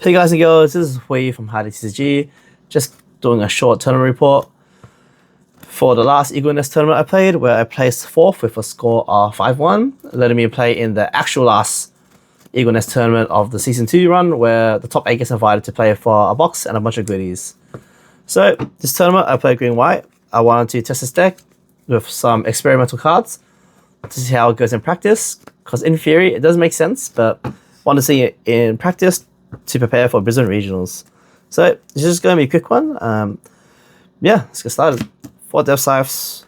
Hey guys and girls, this is Hui from HardTCG. Just doing a short tournament report for the last Eagle Nest tournament I played, where I placed 4th with a score of 5-1, letting me play in the actual last Eagle Nest tournament of the Season 2 run, where the top 8 gets invited to play for a box and a bunch of goodies. So, this tournament I played green-white. I wanted to test this deck with some experimental cards to see how it goes in practice, because in theory it does make sense, but want to see it in practice to prepare for Brisbane Regionals. So it's just going to be a quick one. Yeah, let's get started. 4 Death Scythes,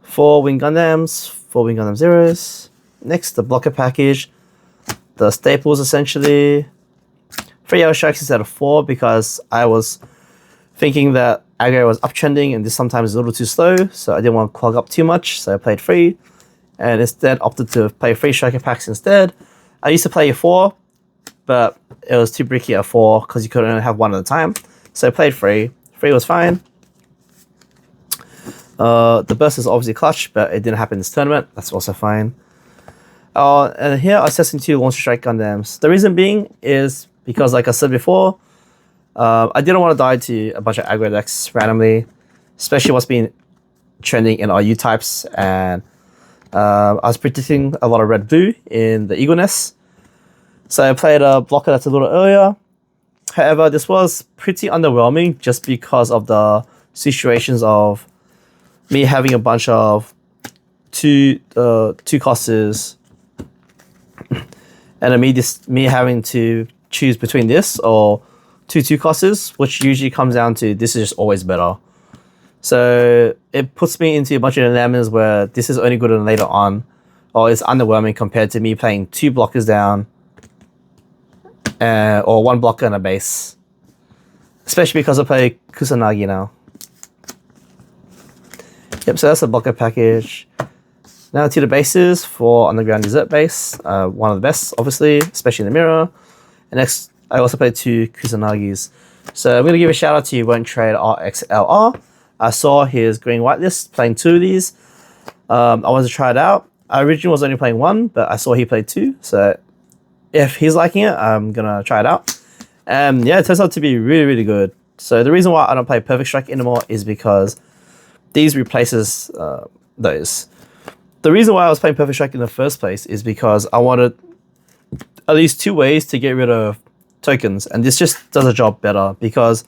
4 Wing Gundams, 4 Wing Gundam Zeros. Next, the blocker package, the staples essentially. 3 Yellow Strikes instead of 4 because I was thinking that aggro was uptrending and this sometimes is a little too slow, so I didn't want to clog up too much, so I played 3 and instead opted to play 3 striker packs instead. I used to play a 4, but it was too bricky at 4 because you could only have 1 at a time. So I played 3. 3 was fine. The burst is obviously clutch, but it didn't happen in this tournament. That's also fine. And here I was testing 2 Launcher Strike Gundams. The reason being is because, like I said before, I didn't want to die to a bunch of aggro decks randomly, especially what's been trending in RU types. And I was predicting a lot of red-blue in the Eagle Nest. So I played a blocker that's a little earlier. However, this was pretty underwhelming just because of the situations of me having a bunch of two costes and me having to choose between this or two costes, which usually comes down to this is just always better. So it puts me into a bunch of dilemmas where this is only good and later on, or it's underwhelming compared to me playing 2 blockers down or 1 blocker and a base. Especially because I play Kusanagi now. Yep, so that's the blocker package. Now to the bases for Underground Desert base. One of the best, obviously, especially in the mirror. And next, I also played 2 Kusanagis. So I'm going to give a shout out to Won't Trade RXLR. I saw his green-white list playing 2 of these. I wanted to try it out. I originally was only playing 1, but I saw he played 2. So if he's liking it, I'm going to try it out. And yeah, it turns out to be really, really good. So the reason why I don't play Perfect Strike anymore is because these replaces those. The reason why I was playing Perfect Strike in the first place is because I wanted at least 2 ways to get rid of tokens. And this just does a job better because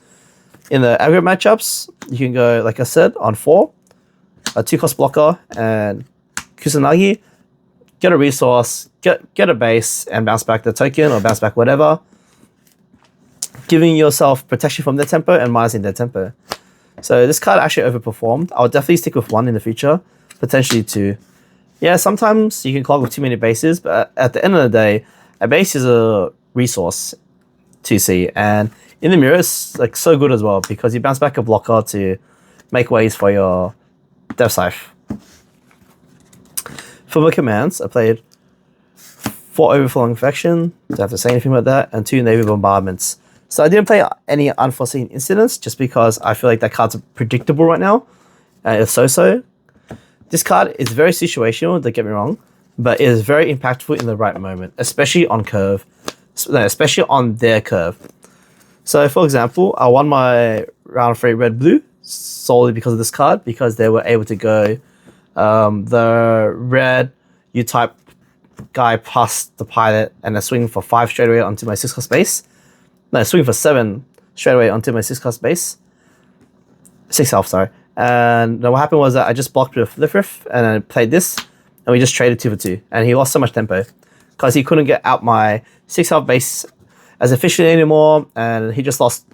in the aggro matchups, you can go, like I said, on 4, a 2-cost blocker and Kusanagi, get a resource, get a base, and bounce back the token or bounce back whatever, giving yourself protection from their tempo and minusing their tempo. So this card actually overperformed. I'll definitely stick with 1 in the future, potentially 2. Yeah, sometimes you can clog with too many bases, but at the end of the day, a base is a resource to see, and in the mirror, it's like so good as well because you bounce back a blocker to make ways for your Death Scythe. For my commands, I played 4 Overflowing Infection, don't have to say anything about that, and 2 Navy Bombardments. So I didn't play any unforeseen incidents just because I feel like that card's predictable right now. It's so-so. This card is very situational, don't get me wrong, but it is very impactful in the right moment, especially on curve. No, especially on their curve. So for example, I won my round 3 red-blue solely because of this card, because they were able to go the red U-type guy plus the pilot and a swing for 5 straight away onto my 6-cost base. No, swing for 7 straight away onto my 6-cost base. 6 health, sorry. And then what happened was that I just blocked with Lifrith and I played this and we just traded 2 for 2. And he lost so much tempo because he couldn't get out my 6 health base as efficiently anymore, and he just lost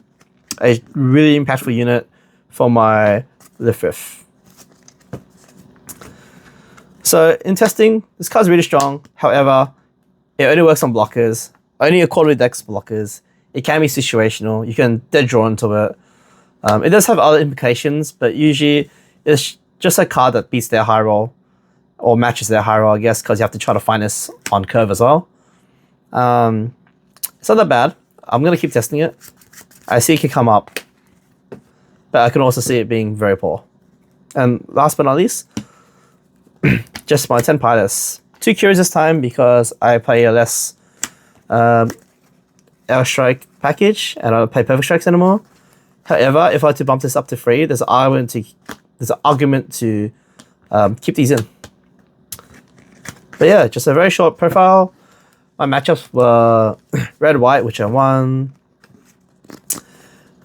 a really impactful unit for my Lifrith. So in testing, this card's really strong. However, it only works on blockers. Only a quarterly deck's blockers. It can be situational. You can dead draw into it. It does have other implications, but usually it's just a card that beats their high roll or matches their high roll, I guess, because you have to try to find this on curve as well. It's not that bad. I'm going to keep testing it. I see it can come up, but I can also see it being very poor. And last but not least, just my 10 pilots. 2 cures this time because I play a less Airstrike package, and I don't play Perfect Strikes anymore. However, if I were to bump this up to 3, there's an argument to keep these in. But yeah, just a very short profile. My matchups were red white, which I won.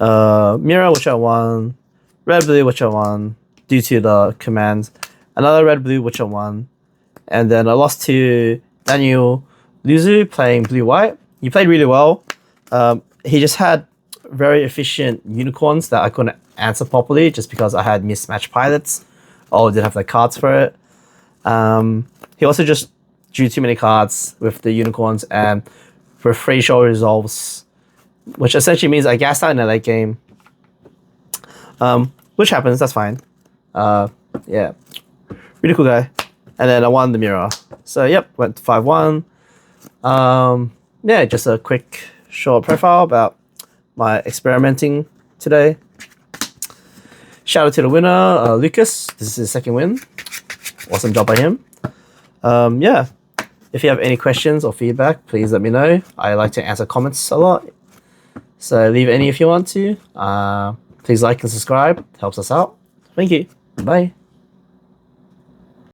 Mirror, which I won. Red blue, which I won due to the command. Another red blue, which I won. And then I lost to Daniel Luzu playing blue white. He played really well. He just had very efficient unicorns that I couldn't answer properly just because I had mismatched pilots or didn't have the cards for it. He also just drew too many cards with the unicorns and for 3 show resolves, which essentially means I gassed out in the late game. Which happens, that's fine. Yeah, really cool guy. And then I won the mirror. So yep, went to 5-1. Yeah, just a quick short profile about my experimenting today. Shout out to the winner, Lucas. This is his 2nd win. Awesome job by him. Yeah, if you have any questions or feedback, please let me know. I like to answer comments a lot. So leave any if you want to. Please like and subscribe. It helps us out. Thank you. Bye.